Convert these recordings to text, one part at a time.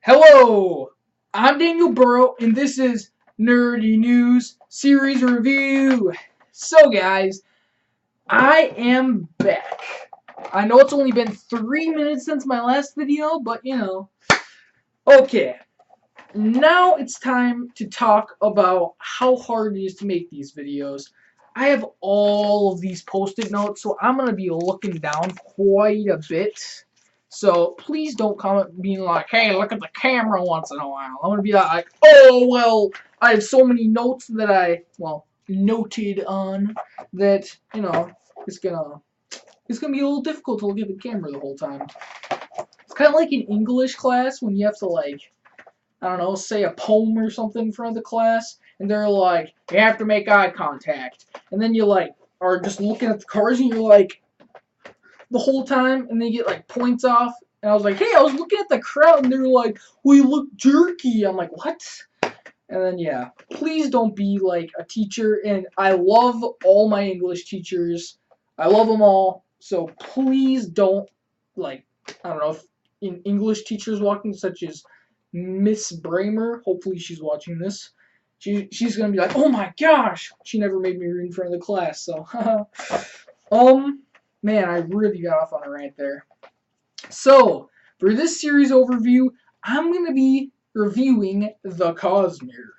Hello, I'm Daniel Burrow, and this is Nerdy News Series Review. So, guys, I am back. I know it's only been 3 minutes since my last video, but Okay, now it's time to talk about how hard it is to make these videos. I have all of these post-it notes, so I'm going to be looking down quite a bit. So please don't comment being like, hey, look at the camera once in a while. I'm going to be like, oh, well, I have so many notes that noted on that, it's going to be a little difficult to look at the camera the whole time. It's kind of like in English class when you have to, I don't know, say a poem or something in front of the class, and they're like, you have to make eye contact. And then you, are just looking at the cards, and you're like, the whole time, and they get points off. And I was like, hey, I was looking at the crowd, and they were like, well, you look jerky. I'm like, what? And then yeah, please don't be like a teacher. And I love all my English teachers. I love them all. So please don't I don't know, if in English teachers walking, such as Miss Bramer. Hopefully she's watching this. She's gonna be like, oh my gosh, she never made me read in front of the class. So man, I really got off on a rant there. So, for this series overview, I'm going to be reviewing the Cosmere.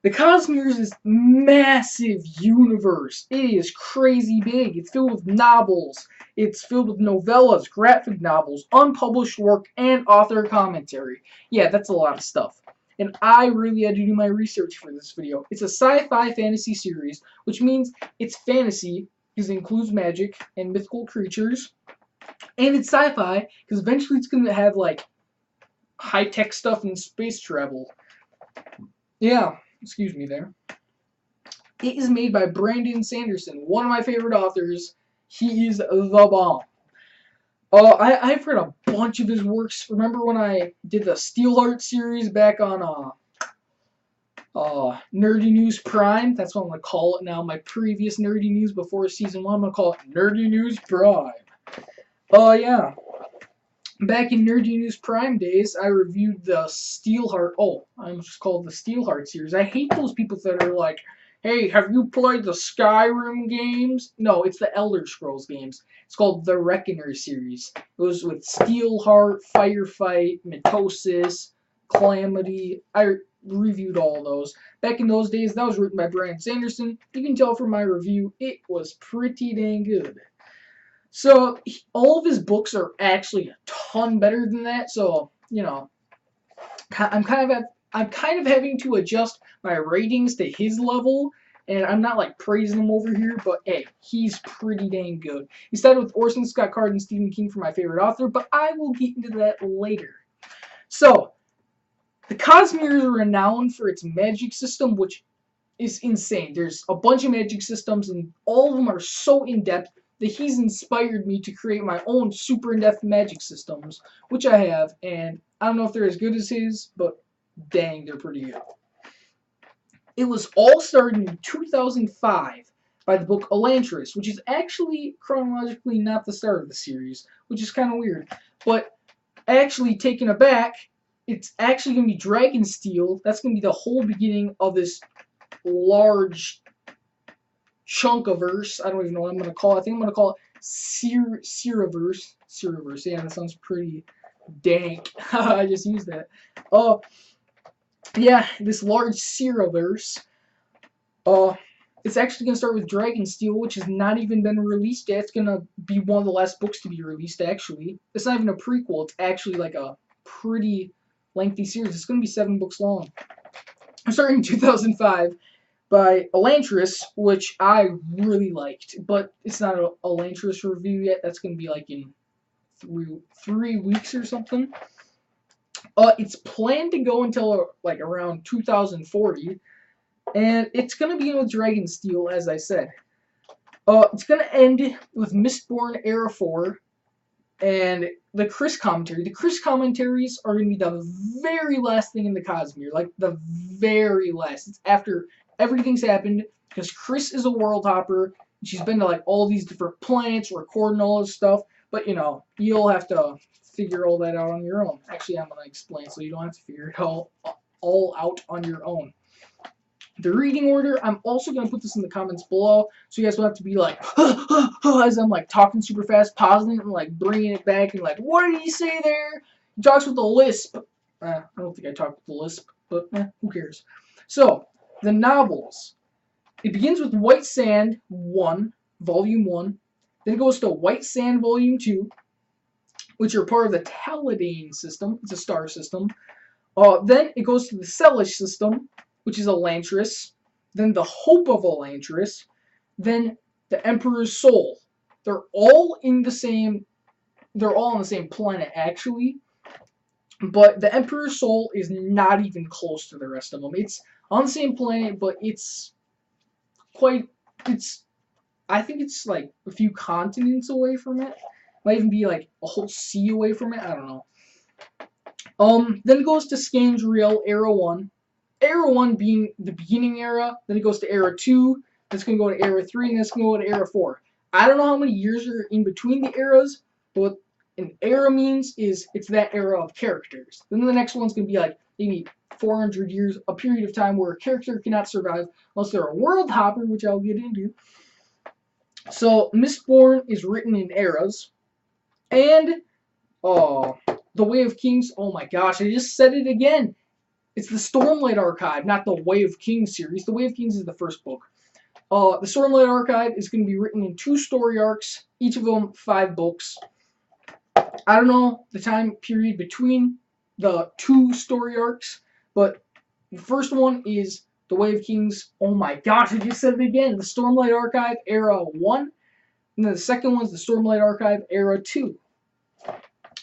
The Cosmere is this massive universe. It is crazy big. It's filled with novels. It's filled with novellas, graphic novels, unpublished work, and author commentary. Yeah, that's a lot of stuff. And I really had to do my research for this video. It's a sci-fi fantasy series, which means it's fantasy because it includes magic and mythical creatures. And it's sci-fi because eventually it's going to have high-tech stuff and space travel. Yeah, excuse me there. It is made by Brandon Sanderson, one of my favorite authors. He is the bomb. I've read a bunch of his works. Remember when I did the Steelheart series back on Nerdy News Prime? That's what I'm going to call it now. My previous Nerdy News before Season 1, I'm going to call it Nerdy News Prime. Yeah. Back in Nerdy News Prime days, I reviewed the Steelheart. Oh, I almost just called the Steelheart series. I hate those people that are like, hey, have you played the Skyrim games? No, it's the Elder Scrolls games. It's called the Reckoner series. It was with Steelheart, Firefight, Mitosis, Calamity. I reviewed all those. Back in those days, that was written by Brandon Sanderson. You can tell from my review, it was pretty dang good. So, all of his books are actually a ton better than that, so, I'm kind of having to adjust my ratings to his level, and I'm not, praising him over here, but, hey, he's pretty dang good. He started with Orson Scott Card and Stephen King for my favorite author, but I will get into that later. So, the Cosmere is renowned for its magic system, which is insane. There's a bunch of magic systems, and all of them are so in-depth that he's inspired me to create my own super in-depth magic systems, which I have, and I don't know if they're as good as his, but dang, they're pretty good. It was all started in 2005 by the book Elantris, which is actually chronologically not the start of the series, which is kind of weird. But actually, taken aback, it's actually going to be Dragonsteel. That's going to be the whole beginning of this large chunk of verse. I don't even know what I'm going to call it. I think I'm going to call it Seeraverse. Seeraverse. Yeah, that sounds pretty dank. I just used that. Yeah, this large Seeraverse. It's actually going to start with Dragonsteel, which has not even been released yet. It's going to be one of the last books to be released, actually. It's not even a prequel. It's actually a pretty lengthy series. It's going to be 7 books long. I'm starting in 2005. By Elantris, which I really liked, but it's not an Elantris review yet. That's going to be in 3 weeks or something. It's planned to go until around 2040, and it's going to be with Dragonsteel, as I said. It's going to end with Mistborn Era 4 and the Chris commentary. The Chris commentaries are going to be the very last thing in the Cosmere, the very last. It's after everything's happened, because Chris is a world hopper, and she's been to all these different planets, recording all this stuff, but you'll have to figure all that out on your own. Actually, I'm going to explain so you don't have to figure it all out on your own. The reading order, I'm also going to put this in the comments below, so you guys don't have to be like, as I'm like talking super fast, pausing it and like bringing it back and like, what did he say there? He talks with a lisp. I don't think I talked with a lisp, but who cares? So, the novels. It begins with White Sand 1, Volume 1. Then it goes to White Sand Volume 2, which are part of the Taladane system. It's a star system. Then it goes to the Celish system, which is Elantris. Then the Hope of Elantris. Then the Emperor's Soul. They're all on the same planet, actually. But the Emperor's Soul is not even close to the rest of them. It's on the same planet, but I think it's like a few continents away from it. Might even be like a whole sea away from it. I don't know. Then it goes to Scandriel Era 1. Era 1 being the beginning era. Then it goes to Era 2. That's going to go to Era 3. And that's going to go to Era 4. I don't know how many years are in between the eras. But what an era means is it's that era of characters. Then the next one's going to be like maybe 400 years. A period of time where a character cannot survive unless they're a world hopper, which I'll get into. So, Mistborn is written in eras. And, The Way of Kings, oh my gosh, I just said it again. It's the Stormlight Archive, not the Way of Kings series. The Way of Kings is the first book. The Stormlight Archive is going to be written in 2 story arcs, each of them 5 books. I don't know the time period between the 2 story arcs, but the first one is The Way of Kings, oh my gosh, I just said it again. The Stormlight Archive, Era 1. And then the second one is the Stormlight Archive, Era 2.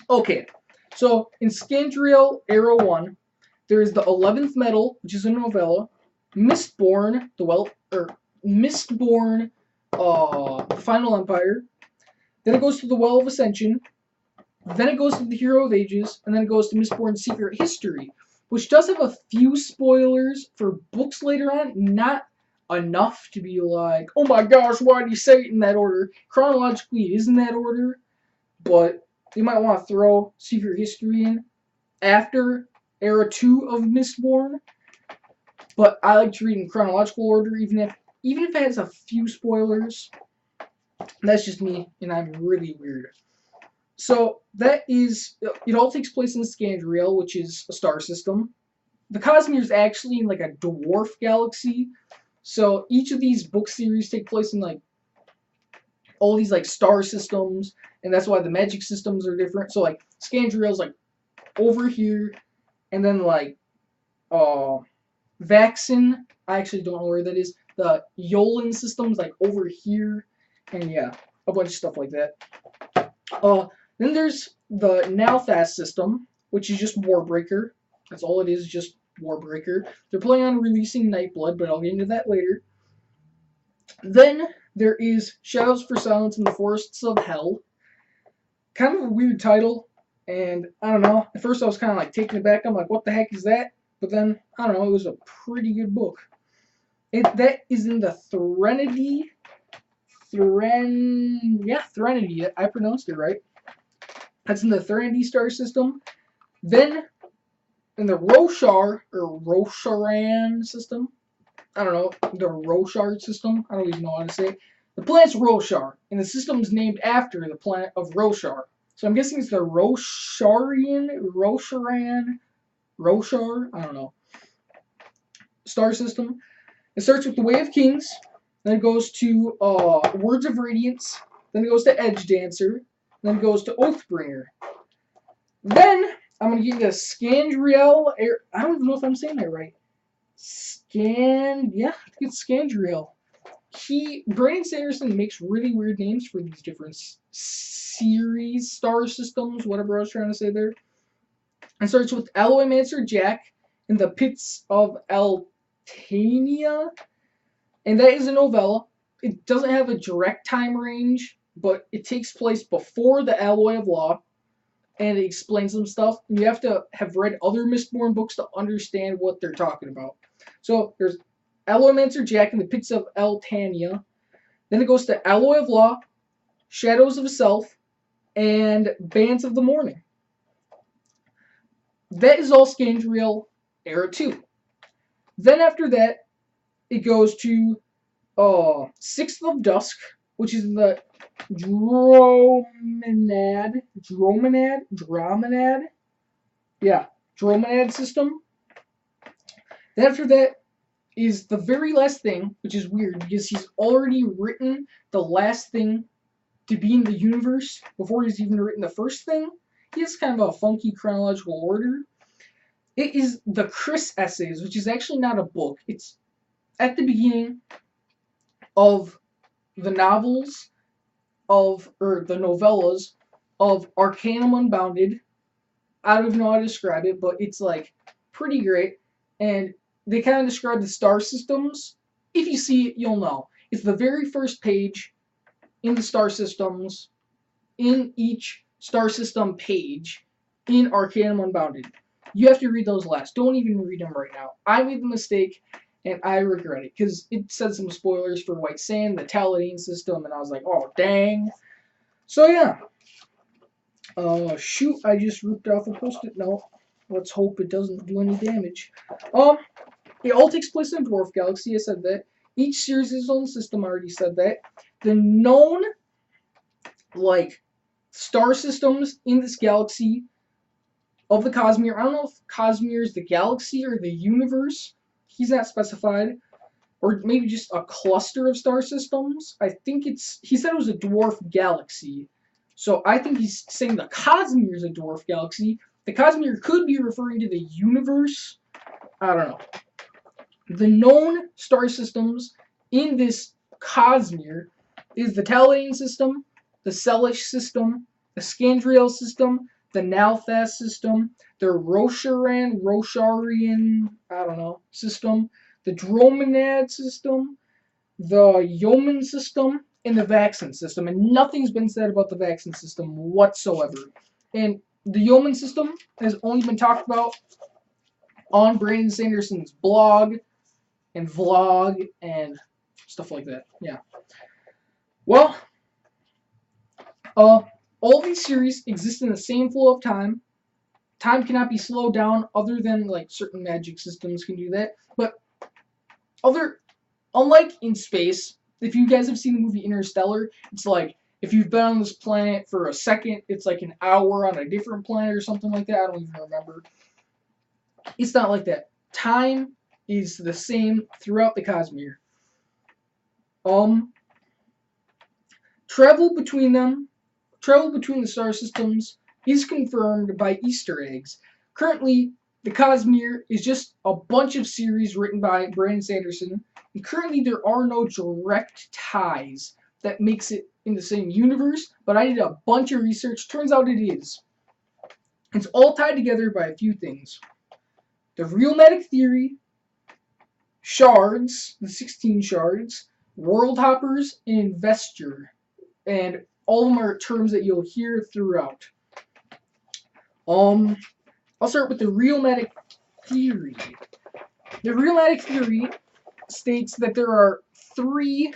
Okay, so in Scandriel, Era 1, there is the 11th Metal, which is a novella. Mistborn, Mistborn, The Final Empire. Then it goes to the Well of Ascension. Then it goes to the Hero of Ages. And then it goes to Mistborn's Secret History, which does have a few spoilers for books later on. Not enough to be like, oh my gosh, why did he say it in that order? Chronologically, it is in that order. But you might want to throw Secret History in after Era 2 of Mistborn. But I like to read in chronological order, even if it has a few spoilers. That's just me, and I'm really weird. So that is, it all takes place in Scandriel, which is a star system. The Cosmere is actually in like a dwarf galaxy. So each of these book series take place in like all these like star systems, and that's why the magic systems are different. So like Scandriel's like over here, and then like Vaxin, I actually don't know where that is. The Yolan system's like over here, and yeah, a bunch of stuff like that. Then there's the Nalthas system, which is just Warbreaker. That's all it is, just Warbreaker. They're planning on releasing Nightblood, but I'll get into that later. Then there is Shadows for Silence in the Forests of Hell. Kind of a weird title, and I don't know. At first I was kind of like taken aback. I'm like, what the heck is that? But then, I don't know, it was a pretty good book. That is in the Threnody. Threnody. I pronounced it right. That's in the Threnody star system. Then, in the Roshar, or Rosharan system. I don't know, the Roshar system. I don't even know how to say it. The planet's Roshar, and the system is named after the planet of Roshar. So I'm guessing it's the Roshar, I don't know, star system. It starts with the Way of Kings, then it goes to Words of Radiance, then it goes to Edge Dancer, then it goes to Oathbringer. Then I'm going to get into Scandriel, I don't even know if I'm saying that right. Yeah, it's Scandriel. Brandon Sanderson makes really weird names for these different series, star systems, whatever I was trying to say there. It starts with Alloymancer Jack in the Pits of Altania, and that is a novella. It doesn't have a direct time range, but it takes place before the Alloy of Law, and it explains some stuff. And you have to have read other Mistborn books to understand what they're talking about. So there's Alloymancer Jack in the Pits of Altania. Then it goes to Alloy of Law, Shadows of Self, and Bands of the Morning. That is all Scandriel Era 2. Then after that, it goes to Sixth of Dusk, which is the Dromonad, yeah, Dromonad system. Then after that is the very last thing, which is weird because he's already written the last thing to be in the universe before he's even written the first thing. He has kind of a funky chronological order. It is the Chris Essays, which is actually not a book. It's at the beginning of the novels or the novellas of Arcanum Unbounded. I don't even know how to describe it, but it's like pretty great. And they kind of describe the star systems. If you see it, you'll know. It's the very first page in the star systems, in each star system page in Arcanum Unbounded. You have to read those last. Don't even read them right now. I made the mistake, and I regret it, because it said some spoilers for White Sand, the Taladine system, and I was like, oh, dang. So, yeah. Shoot, I just ripped off a post-it note. Let's hope it doesn't do any damage. It all takes place in a dwarf galaxy, I said that. Each series is its own system, I already said that. The known, like, star systems in this galaxy of the Cosmere, I don't know if Cosmere is the galaxy or the universe. He's not specified. Or maybe just a cluster of star systems. I think he said it was a dwarf galaxy. So I think he's saying the Cosmere is a dwarf galaxy. The Cosmere could be referring to the universe. I don't know. The known star systems in this Cosmere is the Taladine system, the Celish system, the Scandriel system, the Nalthas system, the Rosharian, I don't know, system, the Dromonad system, the Yeoman system, and the Vaccine system. And nothing's been said about the Vaccine system whatsoever. And the Yeoman system has only been talked about on Brandon Sanderson's blog and vlog and stuff like that. Yeah. Well, all these series exist in the same flow of time. Time cannot be slowed down, other than like certain magic systems can do that. But unlike in space, if you guys have seen the movie Interstellar, it's like if you've been on this planet for a second, it's like an hour on a different planet or something like that. I don't even remember. It's not like that. Time is the same throughout the Cosmere. Travel between the star systems is confirmed by Easter eggs. Currently, the Cosmere is just a bunch of series written by Brandon Sanderson, and currently there are no direct ties that makes it in the same universe, but I did a bunch of research. Turns out it is. It's all tied together by a few things. The Realmatic Theory, Shards, the 16 Shards, World Hoppers, and Investure. And all of them are terms that you'll hear throughout. I'll start with the Realmatic Theory. The Realmatic Theory states that there are three,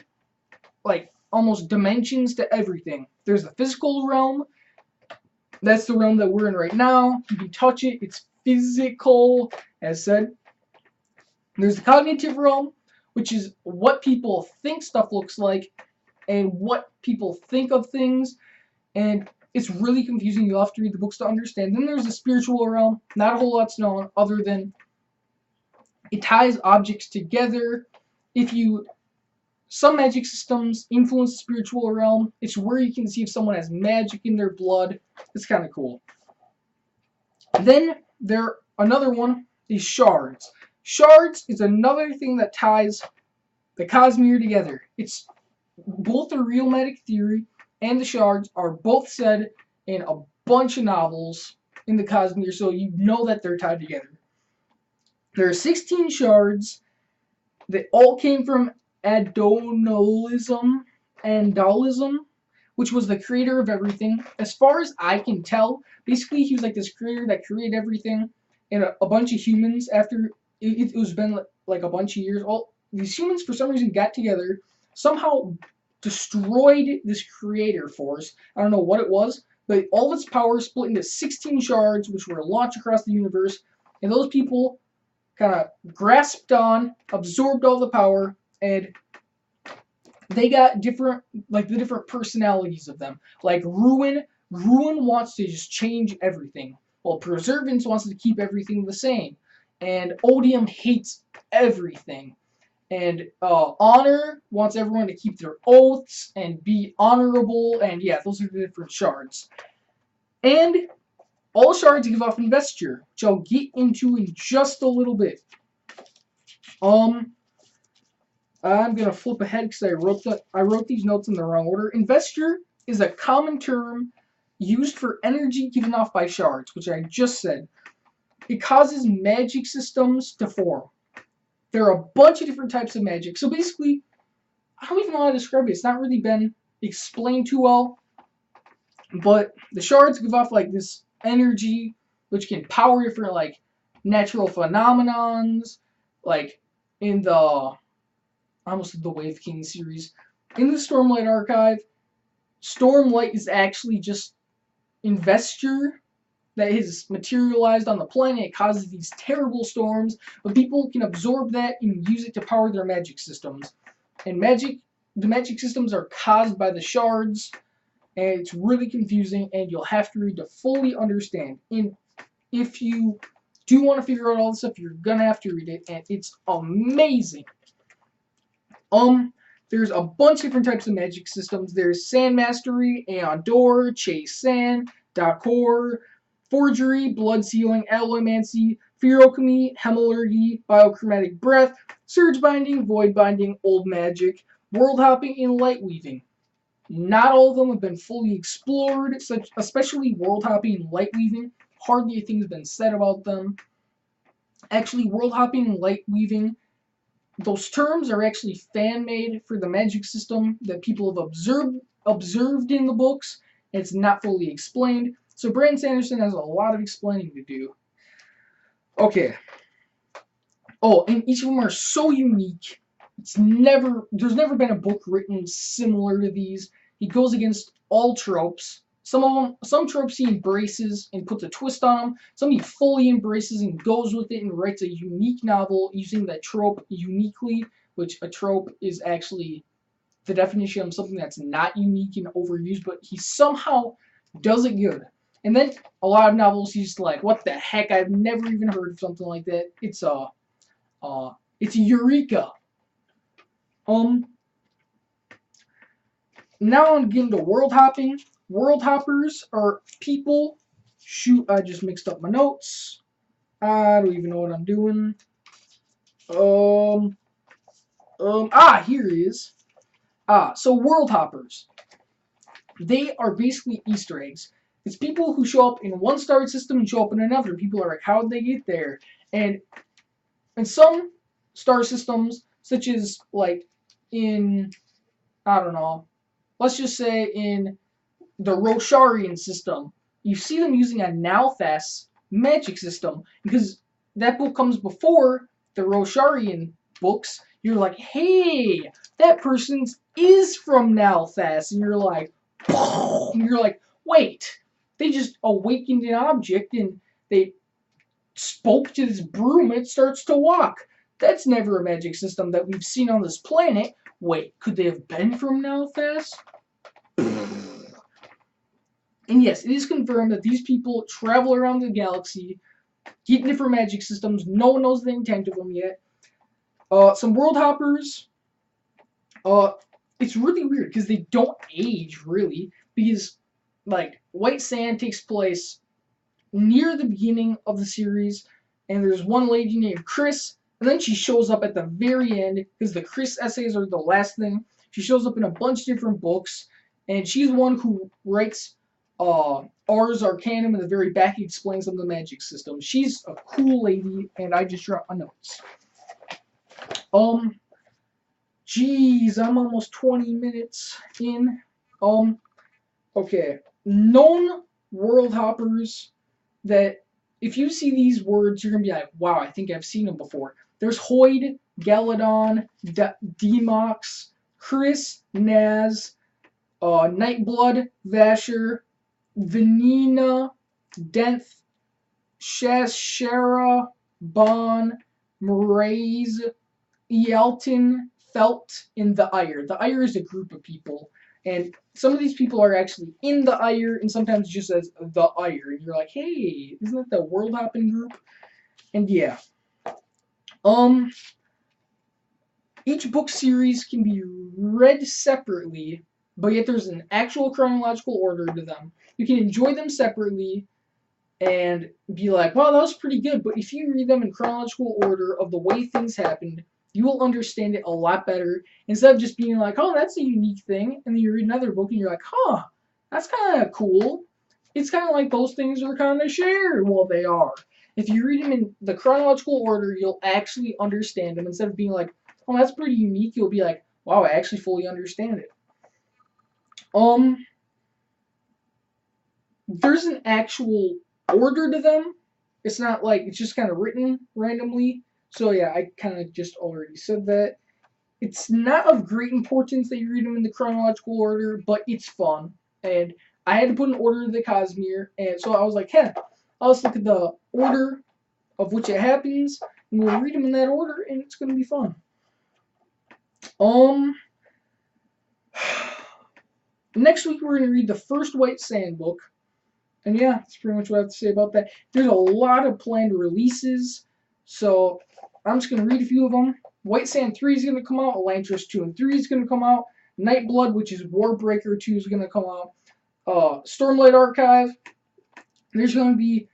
like, almost dimensions to everything. There's the physical realm. That's the realm that we're in right now. You can touch it. It's physical, as said. There's the cognitive realm, which is what people think stuff looks like and what people think of things. And it's really confusing. You'll have to read the books to understand. Then there's the spiritual realm. Not a whole lot's known other than it ties objects together. Some magic systems influence the spiritual realm. It's where you can see if someone has magic in their blood. It's kind of cool. Then another one is shards. Shards is another thing that ties the Cosmere together. It's both the Realmatic Theory and the shards are both said in a bunch of novels in the Cosmere, so you know that they're tied together. There are 16 shards that all came from Adonism, which was the creator of everything. As far as I can tell, basically he was like this creator that created everything, and a bunch of humans, after it was been like a bunch of years, all these humans for some reason got together, somehow destroyed this creator force. I don't know what it was, all of its power split into 16 shards, which were launched across the universe, and those people kind of grasped on, absorbed all the power, and they got different, like the different personalities of them. Like Ruin wants to just change everything, while Preservance wants to keep everything the same, and Odium hates everything. And Honor wants everyone to keep their oaths and be honorable, and yeah, those are the different shards. And all shards give off investiture, which I'll get into in just a little bit. I'm gonna flip ahead because I wrote these notes in the wrong order. Investiture is a common term used for energy given off by shards, which I just said. It causes magic systems to form. There are a bunch of different types of magic. So basically, I don't even know how to describe it. It's not really been explained too well. But the shards give off like this energy which can power different like natural phenomenons. Like in the almost the Wave King series. In the Stormlight archive, Stormlight is actually just investiture that is materialized on the planet. It causes these terrible storms, but people can absorb that and use it to power their magic systems. And the magic systems are caused by the shards, and it's really confusing, and you'll have to read to fully understand. And if you do want to figure out all this stuff, you're gonna have to read it, and it's amazing. There's a bunch of different types of magic systems. There's Sand Mastery, Aeon Door, Chase Sand, Dakor, Forgery, Blood Sealing, Alloymancy, Fearalchemy, Hemalurgy, Biochromatic Breath, Surge Binding, Void Binding, Old Magic, World Hopping, and Light Weaving. Not all of them have been fully explored, especially World Hopping and Light Weaving. Hardly a thing has been said about them. Actually, World Hopping and Light Weaving, those terms are actually fan-made for the magic system that people have observed in the books. It's not fully explained. So Brandon Sanderson has a lot of explaining to do. Okay. Oh, and each of them are so unique. There's never been a book written similar to these. He goes against all tropes. Some tropes he embraces and puts a twist on them. Some he fully embraces and goes with it and writes a unique novel using that trope uniquely, which a trope is actually the definition of something that's not unique and overused, but he somehow does it good. And then a lot of novels he's just like, what the heck? I've never even heard of something like that. It's a eureka. Now I'm getting to world hopping. World hoppers are people. Shoot, I just mixed up my notes. I don't even know what I'm doing. Here it is. So world hoppers. They are basically Easter eggs. It's people who show up in one star system and show up in another. People are like, how'd they get there? And in some star systems, such as like in, I don't know, let's just say in the Rosharian system, you see them using a Nalthas magic system because that book comes before the Rosharian books. You're like, hey, that person is from Nalthas, and you're like, wait, they just awakened an object and they spoke to this broom and it starts to walk. That's never a magic system that we've seen on this planet. Wait, could they have been from Nalthas? And yes, it is confirmed that these people travel around the galaxy, get different magic systems. No one knows the intent of them yet. Some world hoppers, it's really weird because they don't age, really. Because, like, White Sand takes place near the beginning of the series, and there's one lady named Chris, and then she shows up at the very end, because the Chris essays are the last thing. She shows up in a bunch of different books, and she's the one who writes Ars Arcanum in the very back. He explains some of the magic system. She's a cool lady, and I just wrote my notes. Geez, I'm almost 20 minutes in. Okay. Known world hoppers that if you see these words, you're gonna be like, wow, I think I've seen them before. There's Hoyd, Galadon, Demox, Chris, Naz, Nightblood, Vasher, Vanina, Denth, Shashera, Bon, Mraze, Yelton, Felt, and the Ire. The Ire is a group of people, and some of these people are actually in the Ire, and sometimes just as the Ire, and you're like, hey, isn't that the world hopping group? And yeah, each book series can be read separately, but yet there's an actual chronological order to them. You can enjoy them separately and be like, wow, that was pretty good. But if you read them in chronological order of the way things happened, you will understand it a lot better instead of just being like, oh, that's a unique thing. And then you read another book and you're like, huh, that's kind of cool. It's kind of like those things are kind of shared. Well, they are. If you read them in the chronological order, you'll actually understand them instead of being like, oh, that's pretty unique. You'll be like, wow, I actually fully understand it. There's an actual order to them. It's not like it's just kind of written randomly. So yeah, I kind of just already said that. It's not of great importance that you read them in the chronological order, but it's fun. And I had to put an order to the Cosmere, and so I was like, hey, I'll just look at the order of which it happens, and we'll read them in that order, and it's gonna be fun. Next week we're gonna read the first White Sand book. And yeah, that's pretty much what I have to say about that. There's a lot of planned releases, so I'm just going to read a few of them. White Sand 3 is going to come out. Elantris 2 and 3 is going to come out. Nightblood, which is Warbreaker 2, is going to come out. Stormlight Archive. There's going to be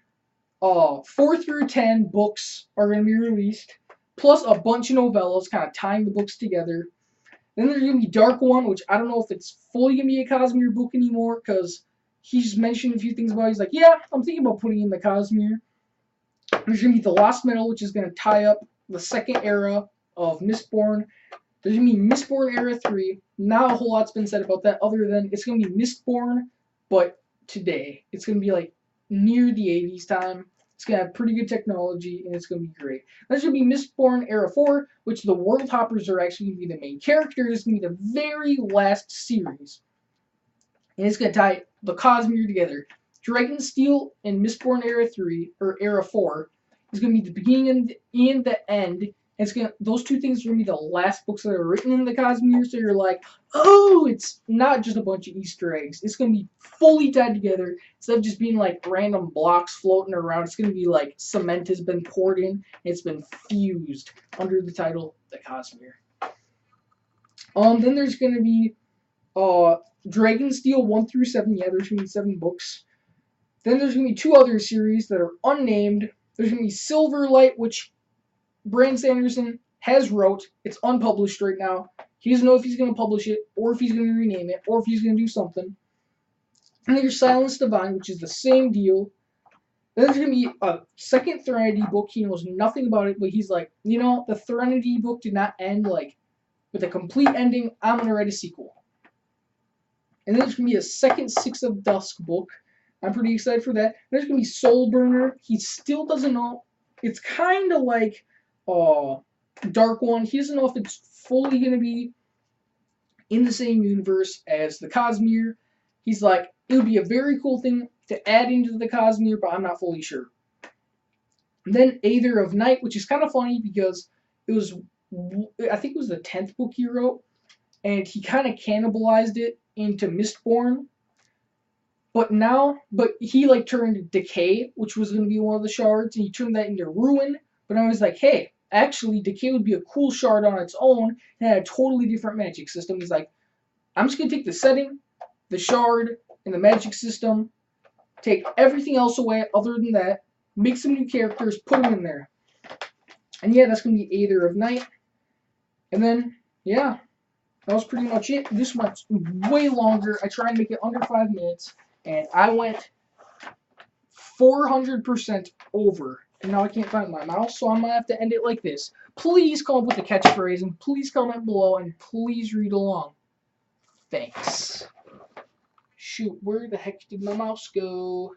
4 through 10 books are going to be released, plus a bunch of novellas kind of tying the books together. Then there's going to be Dark One, which I don't know if it's fully going to be a Cosmere book anymore, because he's mentioned a few things about it. He's like, yeah, I'm thinking about putting in the Cosmere. There's going to be the Lost Metal, which is going to tie up the second era of Mistborn. There's going to be Mistborn Era 3. Not a whole lot's been said about that other than it's going to be Mistborn, but today. It's going to be like near the 80s time. It's going to have pretty good technology, and it's going to be great. There's going to be Mistborn Era 4, which the World Hoppers are actually going to be the main characters. It's going to be the very last series. And it's going to tie the Cosmere together. Dragonsteel and Mistborn Era 3, or Era 4, is going to be the beginning and the end. And it's gonna, those two things are going to be the last books that are written in the Cosmere, so you're like, oh, it's not just a bunch of Easter eggs. It's going to be fully tied together. Instead of just being like random blocks floating around, it's going to be like cement has been poured in, and it's been fused under the title, The Cosmere. Then there's going to be Dragonsteel 1 through 7. Yeah, there's going to be 7 books. Then there's going to be 2 other series that are unnamed. There's going to be Silverlight, which Brandon Sanderson has wrote. It's unpublished right now. He doesn't know if he's going to publish it, or if he's going to rename it, or if he's going to do something. And then there's Silence Divine, which is the same deal. Then there's going to be a second Threnody book. He knows nothing about it, but he's like, you know, the Threnody book did not end like with a complete ending. I'm going to write a sequel. And then there's going to be a second Six of Dusk book. I'm pretty excited for that. There's going to be Soulburner. He still doesn't know. It's kind of like Dark One. He doesn't know if it's fully going to be in the same universe as the Cosmere. He's like, it would be a very cool thing to add into the Cosmere, but I'm not fully sure. And then Aether of Night, which is kind of funny because it was, I think it was the 10th book he wrote, and he kind of cannibalized it into Mistborn. But he like turned Decay, which was going to be one of the shards, and he turned that into Ruin. But I was like, hey, actually, Decay would be a cool shard on its own, and had a totally different magic system. He's like, I'm just going to take the setting, the shard, and the magic system, take everything else away other than that, make some new characters, put them in there. And yeah, that's going to be Aether of Night. And then, yeah, that was pretty much it. This went way longer. I tried to make it under 5 minutes. And I went 400% over. And now I can't find my mouse, so I'm going to have to end it like this. Please come up with a catchphrase, and please comment below, and please read along. Thanks. Shoot, where the heck did my mouse go?